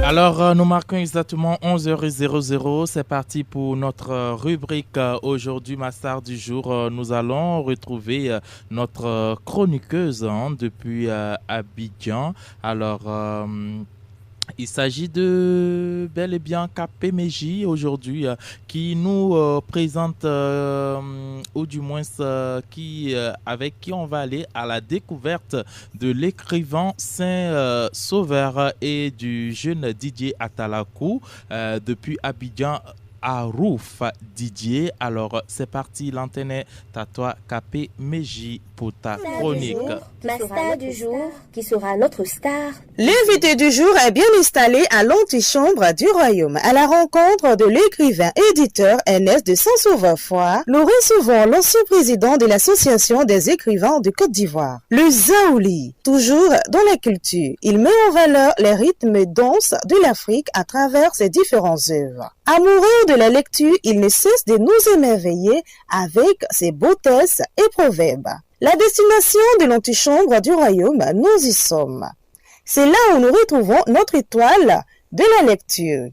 Alors, nous marquons exactement 11h00. C'est parti pour notre rubrique. Aujourd'hui, ma star du jour, nous allons retrouver notre chroniqueuse depuis Abidjan. Alors, il s'agit de bel et bien KPMJ aujourd'hui qui nous présente, ou du moins avec qui on va aller à la découverte de l'écrivain Saint-Sauveur et du jeune Didier Atalakou depuis Abidjan. À Rouf Didier. Alors c'est parti, l'antenne est à toi KPMJ pour ta chronique. Ma star du jour, qui sera notre star. L'invité du jour est bien installé à l'antichambre du royaume, à la rencontre de l'écrivain éditeur Ernest de Saint-Sauveur-Foire. Nous recevons l'ancien président de l'association des écrivains de Côte d'Ivoire, le Zaouli. Toujours dans la culture, il met en valeur les rythmes danses de l'Afrique à travers ses différentes œuvres. Amoureux de la lecture, il ne cesse de nous émerveiller avec ses beautesses et proverbes. La destination de l'antichambre du royaume, nous y sommes. C'est là où nous retrouvons notre étoile de la lecture.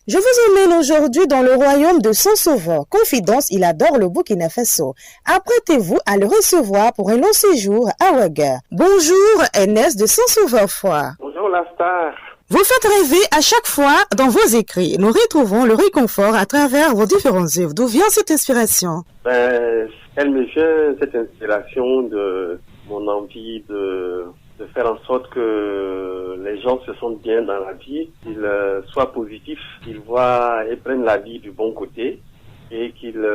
Je vous emmène aujourd'hui dans le royaume de Saint-Sauveur. Confidence, il adore le Burkina Faso. Apprêtez-vous à le recevoir pour un long séjour à Ouaga. Bonjour Ernest de Saint-Sauveur-Foire. Bonjour la star. Vous faites rêver à chaque fois dans vos écrits. Nous retrouvons le réconfort à travers vos différentes œuvres. D'où vient cette inspiration? Elle me vient, cette inspiration, de mon envie de faire en sorte que les gens se sentent bien dans la vie, qu'ils soient positifs, qu'ils voient et prennent la vie du bon côté et qu'ils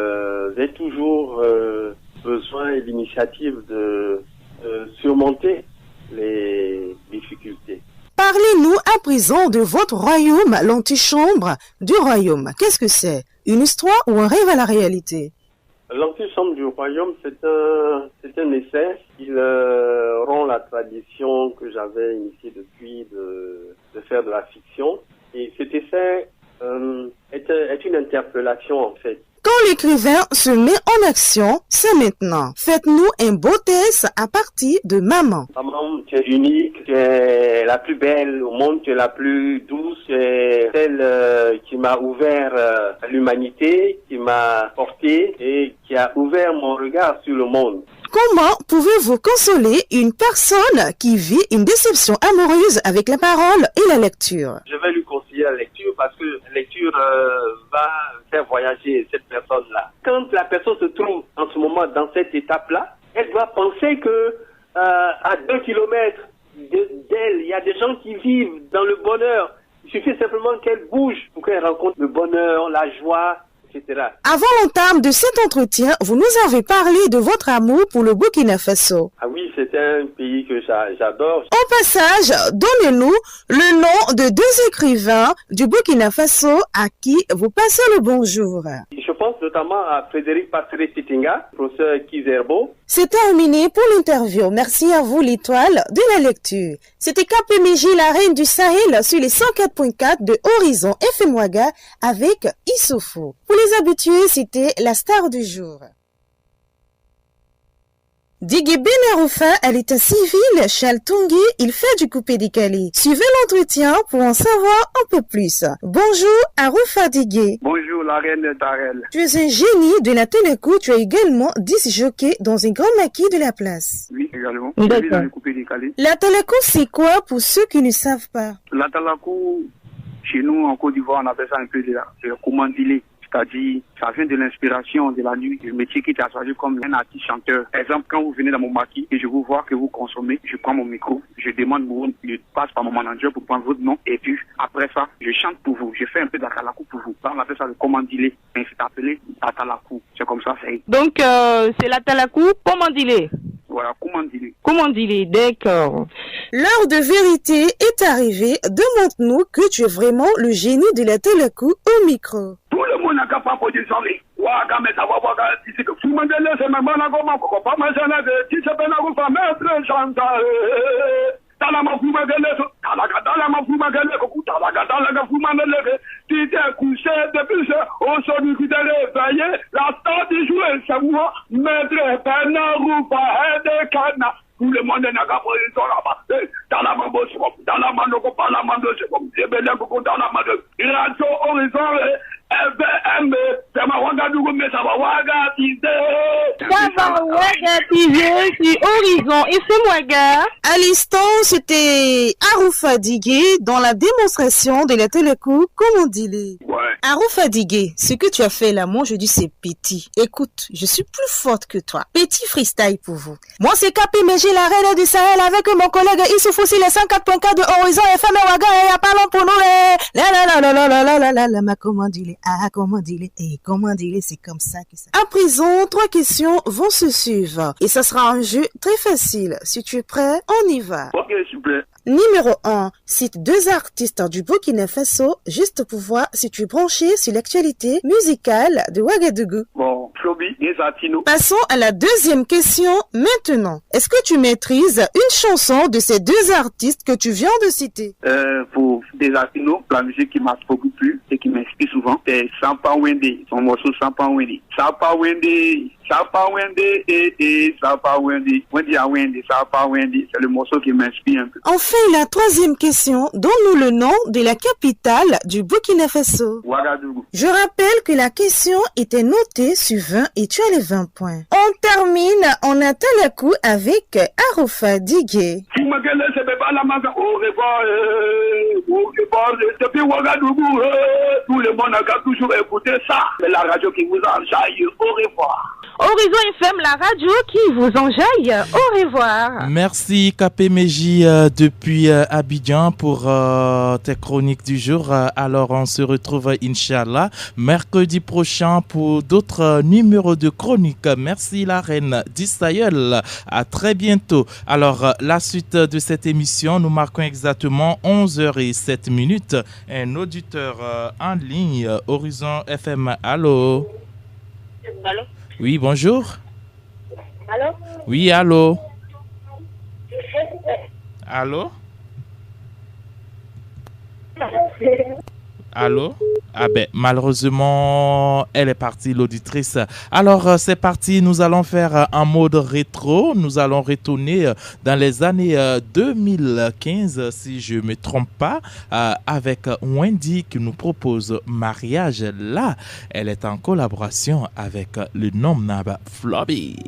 aient toujours besoin et l'initiative de surmonter les difficultés. Parlez-nous à présent de votre royaume, l'antichambre du royaume. Qu'est-ce que c'est? Une histoire ou un rêve à la réalité? L'antichambre du royaume, c'est un essai. Il rompt la tradition que j'avais initiée depuis de faire de la fiction. Et cet essai est une interpellation en fait. Quand l'écrivain se met en action, c'est maintenant. Faites-nous un beau test à partir de Maman. Maman, tu es unique, tu es la plus belle au monde, tu es la plus douce, tu es celle qui m'a ouvert à l'humanité, qui m'a porté et qui a ouvert mon regard sur le monde. Comment pouvez-vous consoler une personne qui vit une déception amoureuse avec la parole et la lecture? Je vais lui conseiller la lecture parce que la lecture va faire voyager cette personne-là. Quand la personne se trouve en ce moment dans cette étape-là, elle doit penser que à 2 kilomètres d'elle, il y a des gens qui vivent dans le bonheur. Il suffit simplement qu'elle bouge pour qu'elle rencontre le bonheur, la joie, etc. Avant l'entame de cet entretien, vous nous avez parlé de votre amour pour le Burkina Faso. Ah oui, c'est un pays que j'adore. Au passage, donnez-nous le nom de 2 écrivains du Burkina Faso à qui vous passez le bonjour. Je pense notamment à Frédéric Passeré-Titinga, professeur Kizerbo. C'est terminé pour l'interview. Merci à vous, l'étoile de la lecture. C'était KPMJ, la reine du Sahel, sur les 104.4 de Horizon FM Ouaga avec Issoufou. Pour les habitués, c'était la star du jour. Didier Benaroufa, elle est un civil chez Altongui, il fait du coupé-décalé. Suivez l'entretien pour en savoir un peu plus. Bonjour Aroufa Didier. Bonjour la reine Darel. Tu es un génie de la téléco, tu as également 10 jockeys dans un grand maquis de la place. Oui, également. Je vis dans le coupé-décalé. La téléco, c'est quoi pour ceux qui ne savent pas? La téléco, chez nous en Côte d'Ivoire, on appelle ça un peu de commandilé. C'est-à-dire, ça vient de l'inspiration de la nuit, du métier qui t'a choisi comme un artiste chanteur. Par exemple, quand vous venez dans mon maquis et je vous vois que vous consommez, je prends mon micro, je demande mon nom, je passe par mon manager pour prendre votre nom et puis après ça, je chante pour vous, je fais un peu d'atalakou pour vous. On appelle ça le commandilé, mais c'est appelé atalakou. C'est comme ça, c'est. Donc, c'est l'atalakou commandilé. Voilà, commandilé. Commandilé, d'accord. L'heure de vérité est arrivée. Demande-nous que tu es vraiment le génie de la téléco au micro. Tout le monde n'a qu'à pas pour dire ça. Ouaga, mais ça va voir ici que tout le monde est c'est même pas comment, pas ma jeune, qui se peine à vous faire mettre chanteur. Talama Fuma Galeso, Talama Fuma Galeso, Talama Fuma Galeso, qui était couché depuis aujourd'hui qui était réveillé, la star du jour, c'est moi, maître Benaroufa, de Cana, Tout le monde n'a qu'à prendre là-bas. Dans la mando, c'est comme. Dans la mando, dans la mando, c'est comme. Les belles dans la mando. Radio Horizon, FM, ça va Ouagadougou, mais ça va Ouagatiser. Ça va Ouagatiser sur Horizon. Et c'est Ouaga. À l'instant, c'était Aroufa Digué dans la démonstration de la télécoupe, comme on dit les. Ouais. Aroufa Digué, ce que tu as fait là, moi je dis c'est petit. Écoute, je suis plus forte que toi. Petit freestyle pour vous. Moi c'est Capé, mais j'ai la reine du Sahel avec mon collègue Issoufou, c'est les 104.4 de Horizon FM et Ouaga et à parlons pour nous les. Ma comment dit-il? Ah, comment dit-il? Et comment dit-il? C'est comme ça que ça. À présent, 3 questions vont se suivre. Et ça sera un jeu très facile. Si tu es prêt, on y va. Ok, super. Numéro 1. Cite 2 artistes du Burkina Faso, juste pour voir si tu es branché sur l'actualité musicale de Ouagadougou. Bon, Flobi, Nezatino. Passons à la deuxième question maintenant. Est-ce que tu maîtrises une chanson de ces 2 artistes que tu viens de citer? Pour Nezatino, la musique qui m'a beaucoup plu et qui m'inspire souvent, c'est Sampa Wende, son morceau Sampa Wende. Sampa Wende, Sampa Wende, Sampa Wende, Wendy a Wende, Sampa Wende, c'est le morceau qui m'inspire un peu. Enfin, la 3e question, donne-nous le nom de la capitale du Burkina Faso. Ouagadougou. Je rappelle que la question était notée sur 20 et tu as les 20 points. On termine en Atalakou avec Aroufa Digué. Si ma gueule, c'est pas la main, au revoir, depuis Ouagadougou, tout le monde a toujours écouté ça. Mais la radio qui vous enjaille, au revoir. Horizon FM, la radio qui vous enjaille. Au revoir. Merci KPMJ depuis Abidjan pour tes chroniques du jour. Alors on se retrouve Inch'Allah mercredi prochain pour d'autres numéros de chroniques. Merci la reine d'Israël. À très bientôt. Alors la suite de cette émission, nous marquons exactement 11h07. Un auditeur en ligne, Horizon FM. Allô? Allô? Oui, bonjour. Allô? Oui, allô? Allô? Allô? Ah ben, malheureusement, elle est partie, l'auditrice. Alors, c'est parti, nous allons faire un mode rétro. Nous allons retourner dans les années 2015, si je ne me trompe pas, avec Wendy qui nous propose Mariage. Là, elle est en collaboration avec le nom Naba Floby.